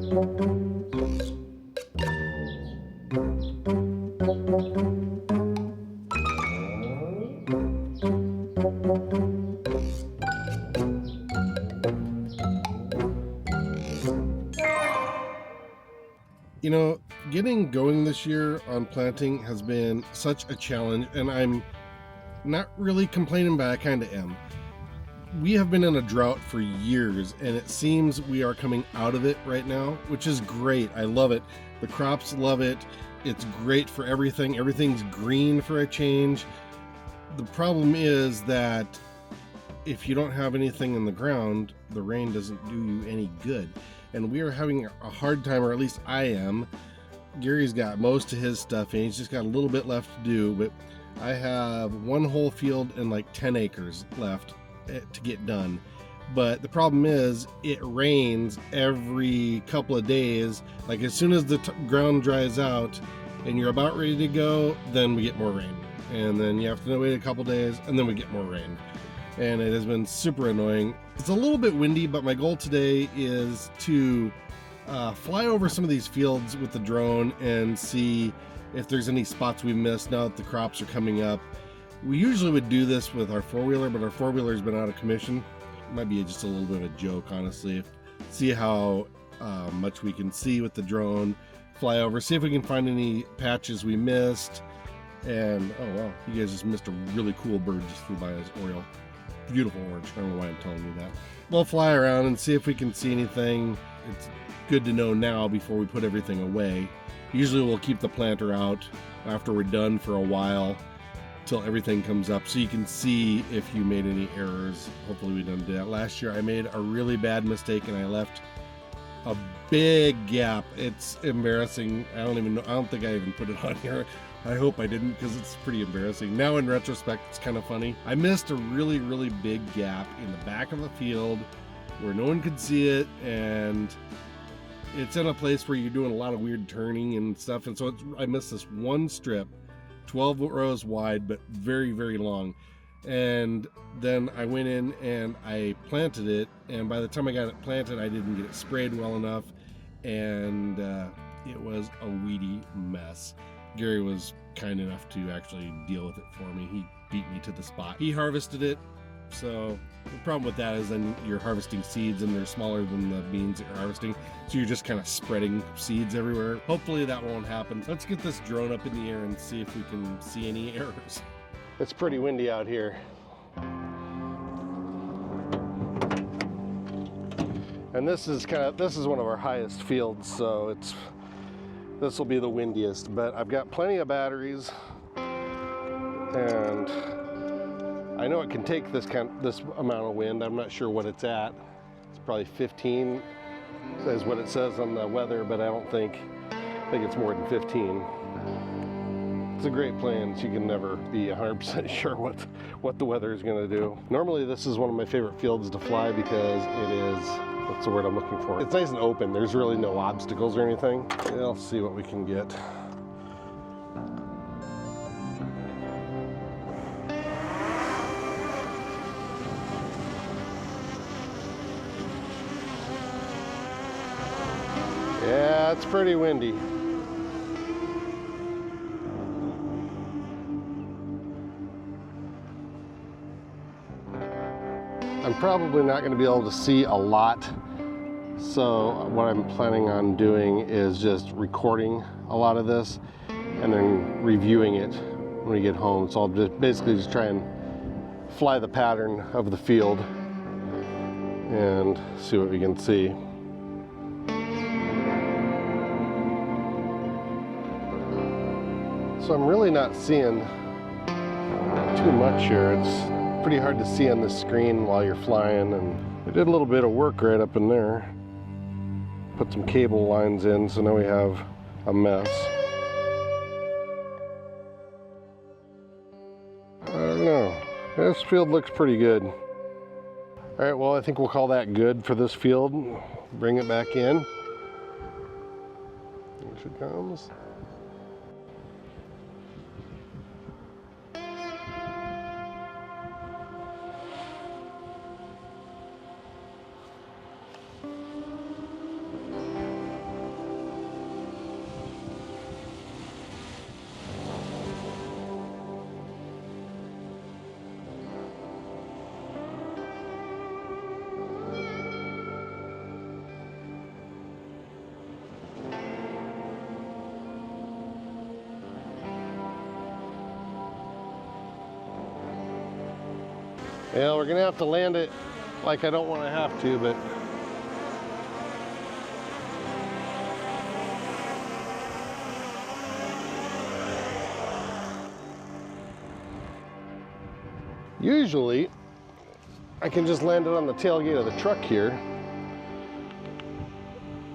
You know, getting going this year on planting has been such a challenge, and I'm not really complaining, but I kind of am. We have been in a drought for years, and it seems we are coming out of it right now, which is great. I love it. The crops love it. It's great for everything. Everything's green for a change. The problem is that if you don't have anything in the ground, the rain doesn't do you any good. And we are having a hard time, or at least I am. Gary's got most of his stuff in. He's just got a little bit left to do, but I have one whole field and like 10 acres left to get done. But the problem is it rains every couple of days. Like as soon as the ground dries out and you're about ready to go, then we get more rain. And then you have to wait a couple days and then we get more rain. And it has been super annoying. It's a little bit windy, but my goal today is to fly over some of these fields with the drone and see if there's any spots we missed now that the crops are coming up. We usually would do this with our four-wheeler, but our four-wheeler's been out of commission. It might be just a little bit of a joke, honestly. See how much we can see with the drone, fly over, see if we can find any patches we missed. And, oh wow, you guys just missed a really cool bird just flew by as Oriole. Beautiful orange. I don't know why I'm telling you that. We'll fly around and see if we can see anything. It's good to know now before we put everything away. Usually we'll keep the planter out after we're done for a while till everything comes up so you can see if you made any errors. Hopefully we didn't do that. Last year I made a really bad mistake and I left a big gap. It's embarrassing. I don't even know. I don't think I even put it on here. I hope I didn't because it's pretty embarrassing. Now in retrospect, it's kind of funny. I missed a really, really big gap in the back of the field where no one could see it, and it's in a place where you're doing a lot of weird turning and stuff, and so I missed this one strip, 12 rows wide, but very, very long. And then I went in and I planted it, and by the time I got it planted, I didn't get it sprayed well enough, and it was a weedy mess. Gary was kind enough to actually deal with it for me. He beat me to the spot. He harvested it, so the problem with that is then you're harvesting seeds and they're smaller than the beans that you're harvesting, so you're just kind of spreading seeds everywhere. Hopefully that won't happen. Let's get this drone up in the air and see if we can see any errors. It's pretty windy out here. And this is one of our highest fields, so this will be the windiest, but I've got plenty of batteries, and I know it can take this amount of wind. I'm not sure what it's at. It's probably 15 is what it says on the weather, but I think it's more than 15. It's a great plan. You can never be 100% sure what the weather is going to do. Normally this is one of my favorite fields to fly because it is, what's the word I'm looking for? It's nice and open. There's really no obstacles or anything. I'll see what we can get. Yeah, it's pretty windy. I'm probably not going to be able to see a lot, so what I'm planning on doing is just recording a lot of this and then reviewing it when we get home. So I'll basically just try and fly the pattern of the field and see what we can see. So I'm really not seeing too much here. It's pretty hard to see on the screen while you're flying, and I did a little bit of work right up in there. Put some cable lines in, so now we have a mess. I don't know. This field looks pretty good. All right, well, I think we'll call that good for this field. Bring it back in. Here she comes. Well, we're gonna have to land it like I don't want to have to, but usually I can just land it on the tailgate of the truck here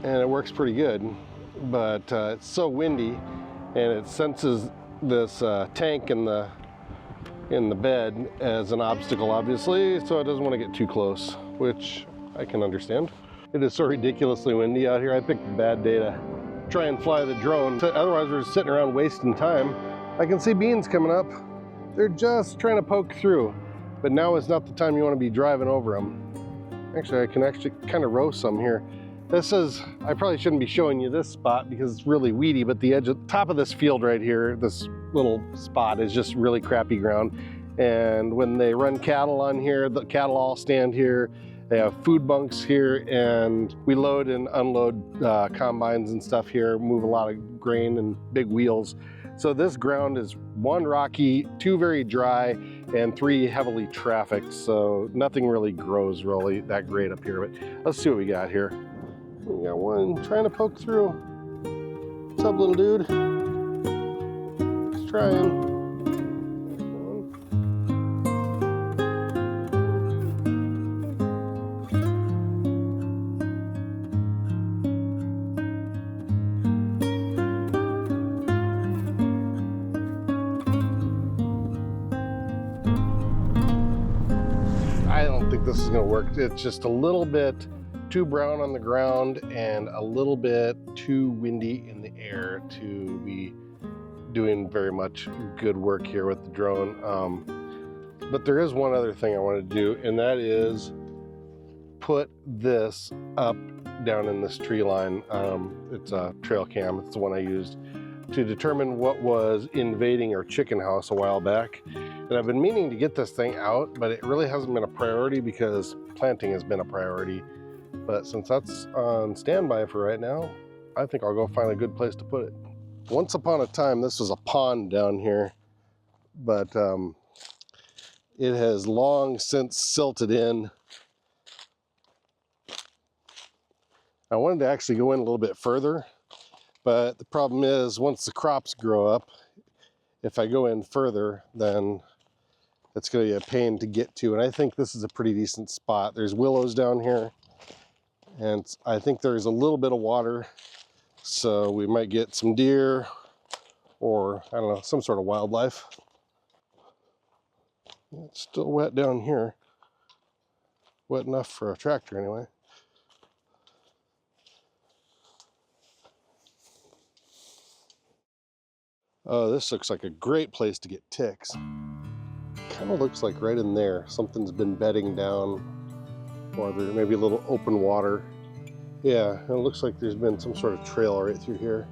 and it works pretty good, but it's so windy and it senses this tank in the bed as an obstacle, obviously, so it doesn't want to get too close, which I can understand. It is so ridiculously windy out here. I picked a bad day to try and fly the drone. Otherwise, we're just sitting around wasting time. I can see beans coming up. They're just trying to poke through, but now is not the time you want to be driving over them. Actually, I can actually kind of roast some here. This is, I probably shouldn't be showing you this spot because it's really weedy, but the edge of top of this field right here, this little spot is just really crappy ground. And when they run cattle on here, the cattle all stand here. They have food bunks here, and we load and unload combines and stuff here, move a lot of grain and big wheels. So this ground is 1, rocky, 2, very dry, and 3, heavily trafficked. So nothing really grows really that great up here, but let's see what we got here. We got one trying to poke through. What's up, little dude? He's trying. I don't think this is gonna work. It's just a little bit too brown on the ground and a little bit too windy in the air to be doing very much good work here with the drone. But there is one other thing I want to do, and that is put this up down in this tree line. It's a trail cam. It's the one I used to determine what was invading our chicken house a while back. And I've been meaning to get this thing out, but it really hasn't been a priority because planting has been a priority. But since that's on standby for right now, I think I'll go find a good place to put it. Once upon a time, this was a pond down here, but it has long since silted in. I wanted to actually go in a little bit further, but the problem is once the crops grow up, if I go in further, then it's going to be a pain to get to. And I think this is a pretty decent spot. There's willows down here, and I think there's a little bit of water, so we might get some deer or, I don't know, some sort of wildlife. It's still wet down here. Wet enough for a tractor anyway. Oh, this looks like a great place to get ticks. Kind of looks like right in there, something's been bedding down, or there may be a little open water. Yeah, it looks like there's been some sort of trail right through here.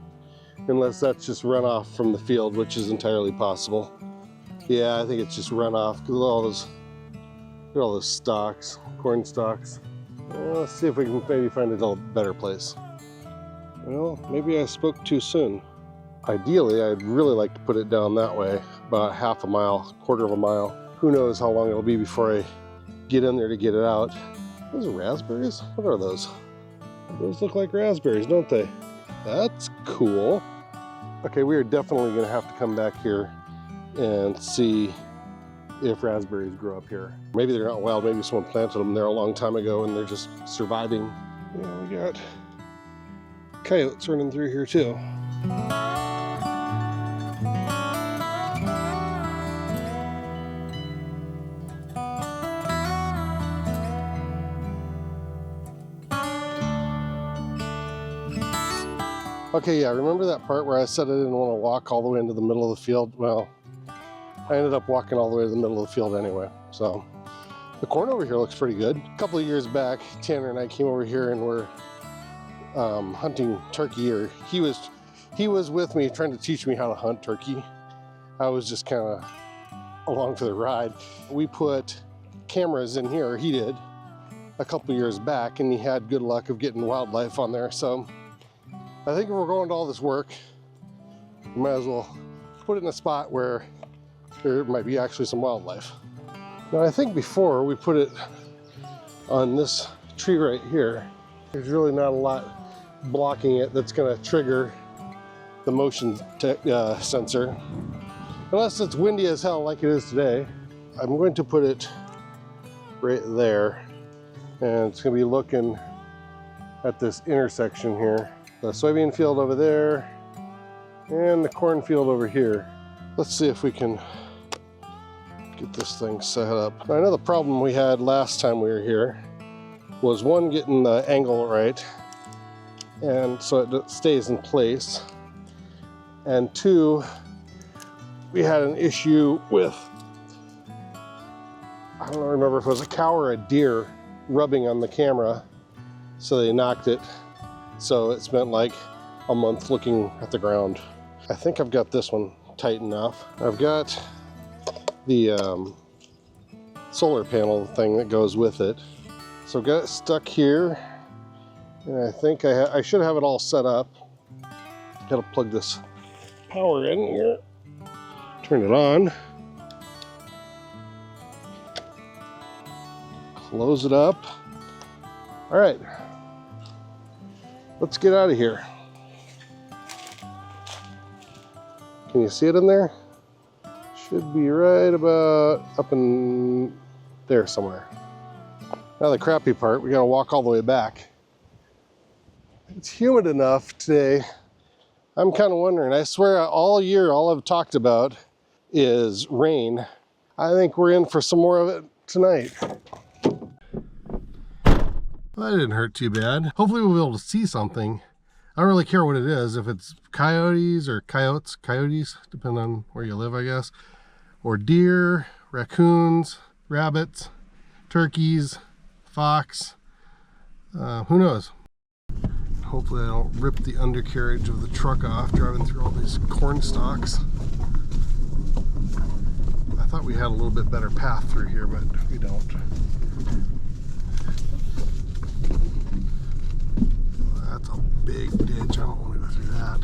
Unless that's just runoff from the field, which is entirely possible. Yeah, I think it's just runoff because look at all those stalks, corn stalks. Well, let's see if we can maybe find a little better place. Well, maybe I spoke too soon. Ideally, I'd really like to put it down that way, about half a mile, quarter of a mile. Who knows how long it'll be before I get in there to get it out. Those are raspberries? What are those? Those look like raspberries, don't they? That's cool. Okay, we are definitely gonna have to come back here and see if raspberries grow up here. Maybe they're not wild, maybe someone planted them there a long time ago and they're just surviving. Yeah, we got coyotes running through here too. Okay, yeah, remember that part where I said I didn't want to walk all the way into the middle of the field? Well, I ended up walking all the way to the middle of the field anyway. So the corn over here looks pretty good. A couple of years back, Tanner and I came over here and were hunting turkey, or he was with me trying to teach me how to hunt turkey. I was just kind of along for the ride. We put cameras in here, or he did, a couple of years back, and he had good luck of getting wildlife on there. So I think if we're going to all this work, we might as well put it in a spot where there might be actually some wildlife. Now I think before we put it on this tree right here, there's really not a lot blocking it that's going to trigger the motion sensor. Unless it's windy as hell like it is today. I'm going to put it right there, and it's going to be looking at this intersection here. The soybean field over there and the cornfield over here. Let's see if we can get this thing set up. Now, I know the problem we had last time we were here was one, getting the angle right, and so it stays in place, and two, we had an issue with, I don't remember if it was a cow or a deer rubbing on the camera, so they knocked it. So it spent like a month looking at the ground. I think I've got this one tight enough. I've got the solar panel thing that goes with it. So I've got it stuck here, and I think I should have it all set up. Gotta plug this power in here, turn it on, close it up. All right, let's get out of here. Can you see it in there? Should be right about up in there somewhere. Now the crappy part, we gotta walk all the way back. It's humid enough today. I'm kind of wondering, I swear all year, all I've talked about is rain. I think we're in for some more of it tonight. Well, that didn't hurt too bad. Hopefully we'll be able to see something. I don't really care what it is, if it's coyotes or coyotes, depending on where you live, I guess, or deer, raccoons, rabbits, turkeys, fox, who knows? Hopefully I don't rip the undercarriage of the truck off driving through all these corn stalks. I thought we had a little bit better path through here, but we don't. That's a big ditch. I don't want to go through that.